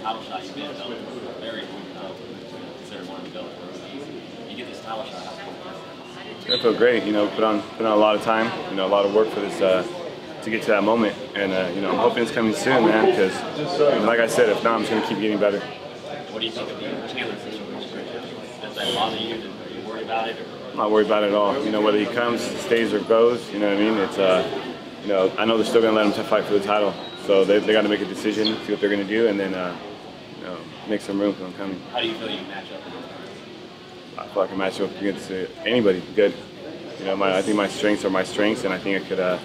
title shot, you've been in Bellator, very considered one of the Bellator. You get this title shot, how cool is it? I feel great. You know, put on a lot of time. You know, a lot of work for this to get to that moment. And you know, I'm hoping it's coming soon, man. Because like I said, if not, I'm just gonna keep getting better. What do you think of the Chandler situation? Does that bother you? Are you worried about it? I'm not worried about it at all. You know, whether he comes, stays, or goes. You know what I mean? It's you know, I know they're still gonna let him fight for the title. So they got to make a decision, see what they're going to do, and then you know, make some room for them coming. How do you feel you match up against him? I feel like I can match up against anybody good. You know, I think my strengths are my strengths, and I think I could,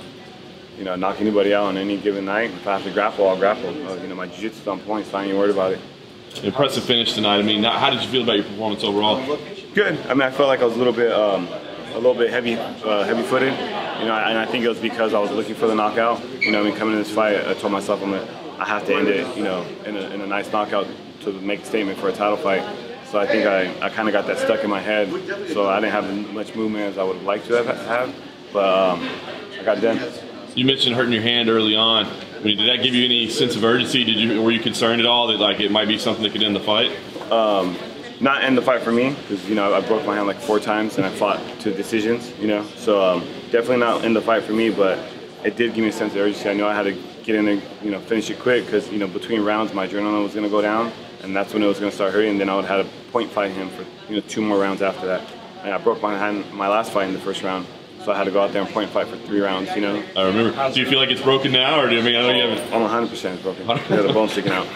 you know, knock anybody out on any given night. If I have to grapple, I'll grapple. You know, my jiu-jitsu is on point, so I ain't even worried about it. Impressive finish tonight. I mean, how did you feel about your performance overall? Good. I mean, I felt like I was a little bit heavy-footed. You know, and I think it was because I was looking for the knockout. You know, I mean, coming in this fight, I told myself I have to end it, you know, in a nice knockout to make a statement for a title fight. So I think I kind of got that stuck in my head. So I didn't have as much movement as I would have liked to have, but I got it done. You mentioned hurting your hand early on. I mean, did that give you any sense of urgency? Were you concerned at all that like it might be something that could end the fight? Not end the fight for me, because you know I broke my hand like 4 times and I fought to decisions. You know, so definitely not end the fight for me, but it did give me a sense of urgency. I knew I had to get in there, you know, finish it quick, because you know between rounds my adrenaline was going to go down, and that's when it was going to start hurting. And then I would have to point fight him for 2 more rounds after that. And I broke my hand my last fight in the first round, so I had to go out there and point fight for 3 rounds. You know. I remember. Do you feel like it's broken now, or do you? I mean, I know you haven't. I'm 100% broken. Yeah, the bone's sticking out.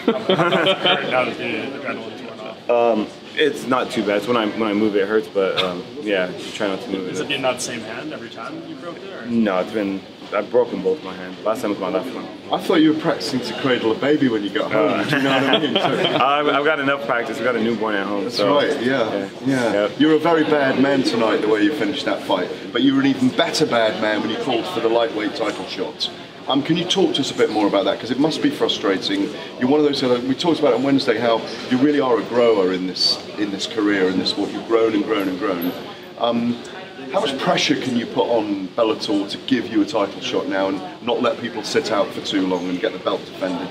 It's not too bad. It's when I move it hurts, but yeah, try not to move it. Is it being not the same hand every time you broke it? Or? No, it's been, I've broken both my hands. Last time was my left one. I thought you were practicing to cradle a baby when you got home. Do you know what I mean? So, I've got enough practice. We've got a newborn at home. That's so, right, yeah. Yep. You're a very bad man tonight, the way you finished that fight. But you were an even better bad man when you called for the lightweight title shot. Can you talk to us a bit more about that? Because it must be frustrating. You're one of those. We talked about on Wednesday how you really are a grower in this career, in this sport. You've grown and grown and grown. How much pressure can you put on Bellator to give you a title shot now and not let people sit out for too long and get the belt defended?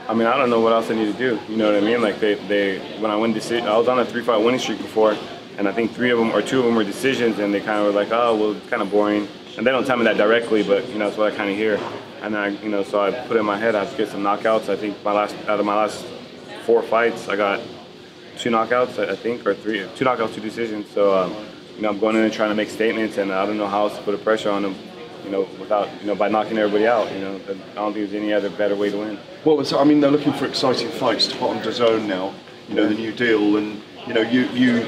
I mean, I don't know what else I need to do. You know what I mean? Like when I win decision, I was on a 3-fight winning streak before, and I think 3 of them or 2 of them were decisions, and they kind of were like, oh, well, it's kind of boring. And they don't tell me that directly, but you know, that's what I kind of hear. And then you know, so I put in my head I have to get some knockouts. I think out of my last 4 fights, I got 2 knockouts, I think, or 3, 2 knockouts, 2 decisions. So you know, I'm going in and trying to make statements, and I don't know how else to put a pressure on them, you know, without, you know, by knocking everybody out. You know, I don't think there's any other better way to win. Well, I mean, they're looking for exciting fights to put on DAZN now. You know, the new deal, and you know, you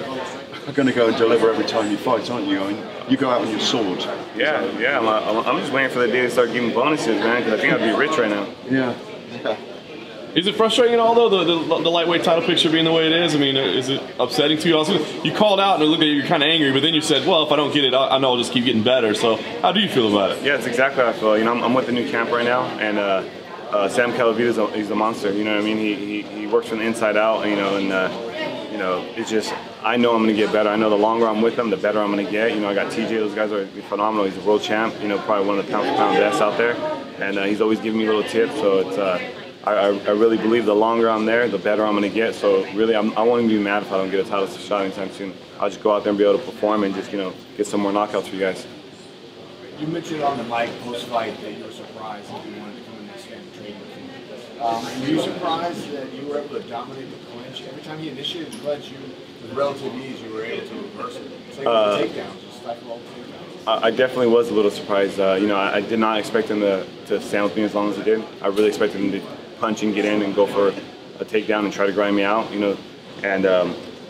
are going to go and deliver every time you fight, aren't you? I mean, you go out on your sword. Yeah. I'm just waiting for the day to start giving bonuses, man, because I think I'd be rich right now. Yeah. Is it frustrating at all, though, the lightweight title picture being the way it is? I mean, is it upsetting to you? Also, you called out and it looked like you're kind of angry, but then you said, well, if I don't get it, I know I'll just keep getting better. So how do you feel about it? Yeah, it's exactly how I feel. You know, I'm with the new camp right now, and Sam Calavita's he's a monster. You know what I mean? He works from the inside out, you know, and you know, it's just, I know I'm going to get better. I know the longer I'm with him, the better I'm going to get. You know, I got TJ, those guys are phenomenal. He's a world champ, you know, probably one of the pound-for-pound best out there. And he's always giving me little tips, so it's, I really believe the longer I'm there, the better I'm going to get. So really, I won't even be mad if I don't get a title shot anytime soon. I'll just go out there and be able to perform and just, you know, get some more knockouts for you guys. You mentioned on the mic post-fight that you were surprised that you wanted to come in and stand and trade with him. Were you surprised that you were able to dominate the clinch? Every time he initiated the clinch, with relative ease, you were able to reverse it. It's like the takedowns, just stifle all the takedowns. I definitely was a little surprised. You know, I did not expect him to stand with me as long as he did. I really expected him to punch and get in and go for a takedown and try to grind me out, you know. And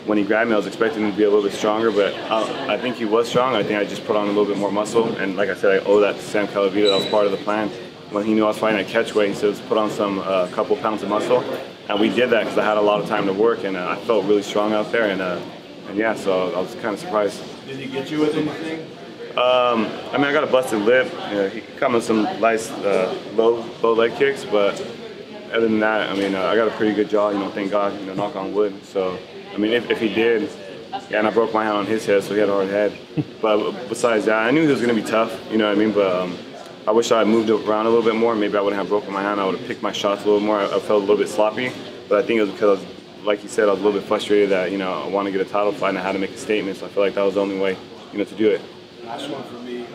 when he grabbed me, I was expecting him to be a little bit stronger, but I think he was strong. I think I just put on a little bit more muscle. And like I said, I owe that to Sam Calavita. That was part of the plan. When he knew I was fighting at catchweight, he said, let's put on some couple pounds of muscle. And we did that because I had a lot of time to work, and I felt really strong out there. And yeah, so I was kind of surprised. Did he get you with anything? I mean, I got a busted lip. You know, he caught me with some nice low leg kicks, but other than that, I mean, I got a pretty good jaw, you know, thank God, you know, knock on wood. So, I mean, if he did, yeah, and I broke my hand on his head, so he had a hard head. But besides that, I knew he was going to be tough, you know what I mean? But I wish I had moved around a little bit more. Maybe I wouldn't have broken my hand. I would have picked my shots a little more. I felt a little bit sloppy. But I think it was because, like you said, I was a little bit frustrated that, you know, I want to get a title fight and I had to make a statement. So I feel like that was the only way, you know, to do it. Last one for me.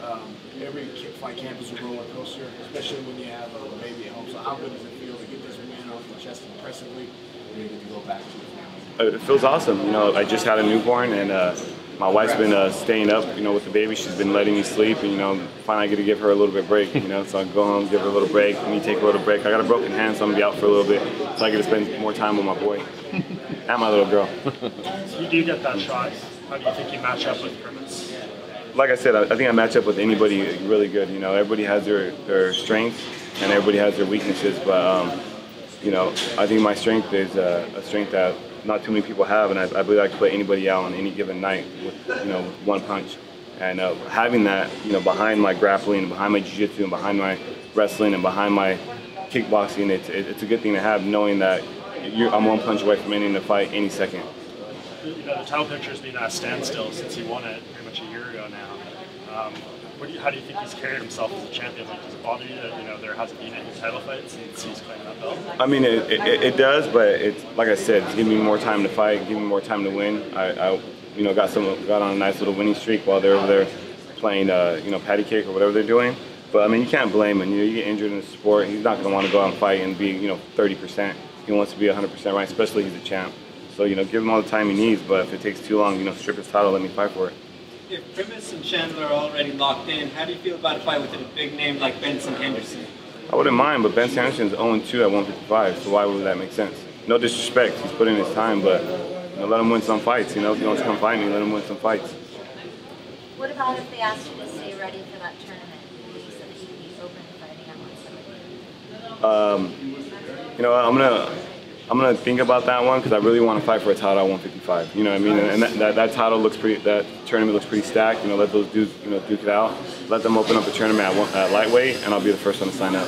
Every fight camp is a roller coaster, especially when you have a baby at home. So how good does it feel to get this win off your chest impressively and then to go back to the family? It feels awesome. You know, I just had a newborn, and my wife's been staying up, you know, with the baby. She's been letting me sleep, and, you know, finally I get to give her a little bit of break, you know. So I go home, give her a little break, me take a little break. I got a broken hand, so I'm going to be out for a little bit, so I get to spend more time with my boy and my little girl. So you do get that shot. How do you think you match up with Primus? Like I said, I think I match up with anybody really good. You know, everybody has their strengths and everybody has their weaknesses. But you know, I think my strength is a strength that not too many people have, and I believe I can put anybody out on any given night with, you know, with one punch. And having that, you know, behind my grappling, behind my jiu-jitsu, and behind my wrestling, and behind my kickboxing, it's a good thing to have, knowing that I'm one punch away from ending the fight any second. You know, the title picture's been at a standstill since he won it pretty much a year ago now. How do you think he's carried himself as a champion? Like, does it bother you that, you know, there hasn't been any title fights since he's claimed that belt? I mean, it does, but it's like I said, it's giving me more time to fight, giving me more time to win. I you know, got on a nice little winning streak while they're over there playing, you know, patty cake or whatever they're doing. But I mean, you can't blame him. You know, you get injured in the sport. He's not going to want to go out and fight and be, you know, 30%. He wants to be 100% right, especially he's a champ. So, you know, give him all the time he needs, but if it takes too long, you know, strip his title, let me fight for it. If Primus and Chandler are already locked in, how do you feel about a fight with a big name like Benson Henderson? I wouldn't mind, but Benson Henderson's 0-2 at 155, so why would that make sense? No disrespect, he's put in his time, but, you know, let him win some fights. You know, if he wants to come fight me, let him win some fights. What about if they asked you to stay ready for that tournament? You said that you'd be open to fighting at 170. You know, I'm gonna think about that one because I really want to fight for a title at 155. You know what I mean? And that title looks pretty. That tournament looks pretty stacked. You know, let those dudes, you know, duke it out. Let them open up the tournament at lightweight, and I'll be the first one to sign up.